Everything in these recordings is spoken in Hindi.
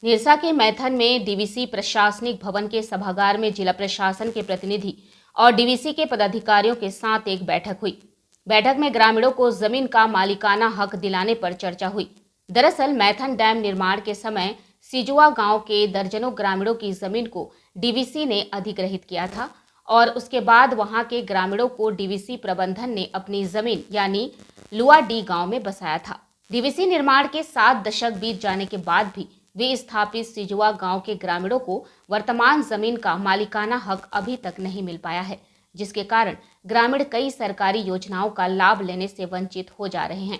निरसा के मैथन में डीवीसी प्रशासनिक भवन के सभागार में जिला प्रशासन के प्रतिनिधि और डीवीसी के पदाधिकारियों के साथ एक बैठक हुई। बैठक में ग्रामीणों को जमीन का मालिकाना हक दिलाने पर चर्चा हुई। दरअसल मैथन डैम निर्माण के समय सिजुआ गांव के दर्जनों ग्रामीणों की जमीन को डीवीसी ने अधिग्रहित किया था और उसके बाद वहां के ग्रामीणों को डीवीसी प्रबंधन ने अपनी जमीन यानी लुआडी गांव में बसाया था। डीवीसी निर्माण के 7 दशक बीत जाने के बाद भी वे स्थापित सिजुआ गांव के ग्रामीणों को वर्तमान जमीन का मालिकाना हक अभी तक नहीं मिल पाया है, जिसके कारण ग्रामीण कई सरकारी योजनाओं का लाभ लेने से वंचित हो जा रहे हैं।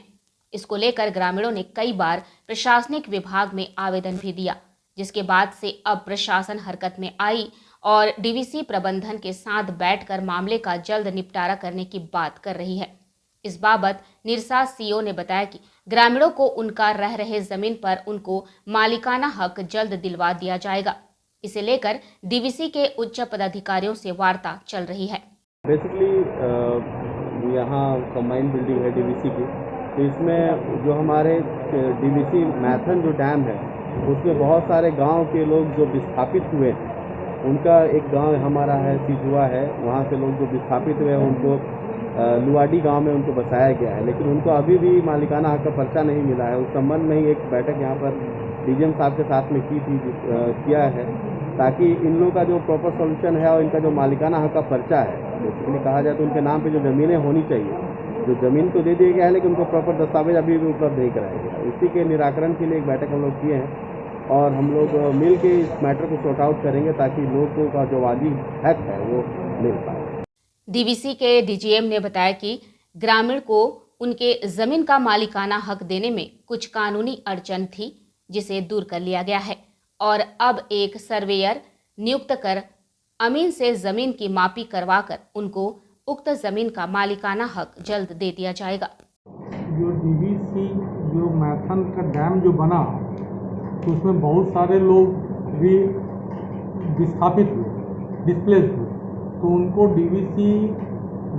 इसको लेकर ग्रामीणों ने कई बार प्रशासनिक विभाग में आवेदन भी दिया, जिसके बाद से अब प्रशासन हरकत में आई और डीवीसी प्रबंधन के साथ बैठकर मामले का जल्द निपटारा करने की बात कर रही है। इस बाबत निरसा सीओ ने बताया कि ग्रामीणों को उनका रह रहे जमीन पर उनको मालिकाना हक जल्द दिलवा दिया जाएगा। इसे लेकर डीवीसी के उच्च पदाधिकारियों से वार्ता चल रही है। बेसिकली यहाँ कंबाइंड बिल्डिंग है डीवीसी की, तो इसमें जो हमारे डीवीसी मैथन जो डैम है उसमें बहुत सारे गांव के लोग जो विस्थापित हुए हैं, उनका एक गांव हमारा है सिजुआ है, वहाँ से लोग जो विस्थापित हुए हैं उनको लुआडी गांव में उनको बसाया गया है, लेकिन उनको अभी भी मालिकाना हक का पर्चा नहीं मिला है। उस संबंध में ही एक बैठक यहाँ पर डीजीएम साहब के साथ में किया है, ताकि इन लोगों का जो प्रॉपर सॉल्यूशन है और इनका जो मालिकाना हक का पर्चा है, बेसिकली कहा जाए तो उनके नाम पे जो ज़मीनें होनी चाहिए, जो ज़मीन तो दे दिया गया है लेकिन उनको प्रॉपर दस्तावेज अभी भी उपलब्ध नहीं कराया गया। इसी के निराकरण के लिए एक बैठक हम लोग किए हैं और हम लोग मिल के इस मैटर को सॉर्ट आउट करेंगे ताकि लोगों का जो वाजिब हक है वो मिल पाए। डीवीसी के डीजीएम ने बताया कि ग्रामीण को उनके जमीन का मालिकाना हक देने में कुछ कानूनी अड़चन थी, जिसे दूर कर लिया गया है और अब एक सर्वेयर नियुक्त कर अमीन से जमीन की मापी करवाकर उनको उक्त जमीन का मालिकाना हक जल्द दे दिया जाएगा। जो डीवीसी जो मैथन का डैम जो बना तो उसमें बहुत सारे लोग भी विस्थापित हुए, डिस्प्लेस हुए, तो उनको डीवीसी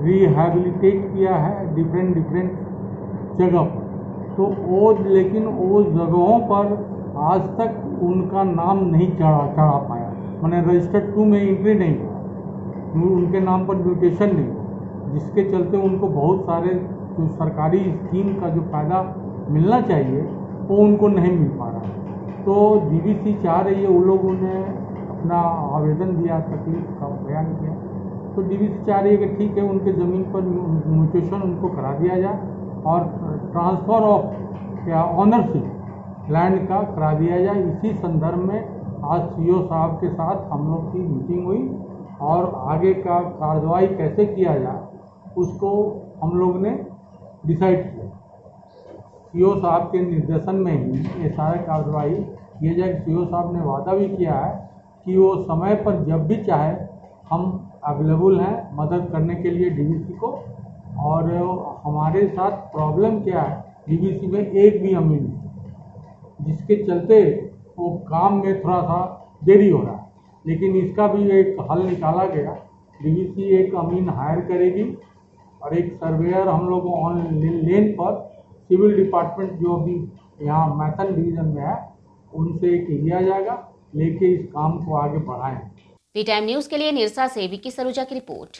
रिहैबिलिटेट किया है डिफरेंट जगह पर। तो वो लेकिन वो जगहों पर आज तक उनका नाम नहीं चढ़ा पाया, मैंने रजिस्टर्ड 2 में एंट्री नहीं हुआ, उनके नाम पर म्यूटेशन नहीं हुआ, जिसके चलते उनको बहुत सारे जो सरकारी स्कीम का जो फ़ायदा मिलना चाहिए वो उनको नहीं मिल पा रहा है। तो डीवीसी चाह रही है, उन लोगों ने अपना आवेदन दिया, तकलीफ का बयान किया, तो डीवीसी चाह रही है कि ठीक है उनके ज़मीन पर म्यूटेशन उनको करा दिया जाए और ट्रांसफ़र ऑफ ऑनरशिप लैंड का करा दिया जाए। इसी संदर्भ में आज सीओ साहब के साथ हम लोग की मीटिंग हुई और आगे का कार्रवाई कैसे किया जाए उसको हम लोग ने डिसाइड किया। सीओ साहब के निर्देशन में ही ये सारा कार्रवाई किया जाए। सीओ साहब ने वादा भी किया है कि वो समय पर जब भी चाहे हम अवेलेबल हैं मदद करने के लिए डीवीसी को। और हमारे साथ प्रॉब्लम क्या है, डीवीसी में एक भी अमीन नहीं, जिसके चलते वो काम में थोड़ा सा देरी हो रहा है, लेकिन इसका भी एक हल निकाला गया। डीवीसी एक अमीन हायर करेगी और एक सर्वेयर हम लोग ऑन लेन पर सिविल डिपार्टमेंट जो अभी यहाँ मैथन डिवीज़न में है उनसे एक लिया जाएगा, लेके इस काम को आगे बढ़ाएं। वी टाइम न्यूज़ के लिए निरसा से विकी सरूजा की रिपोर्ट।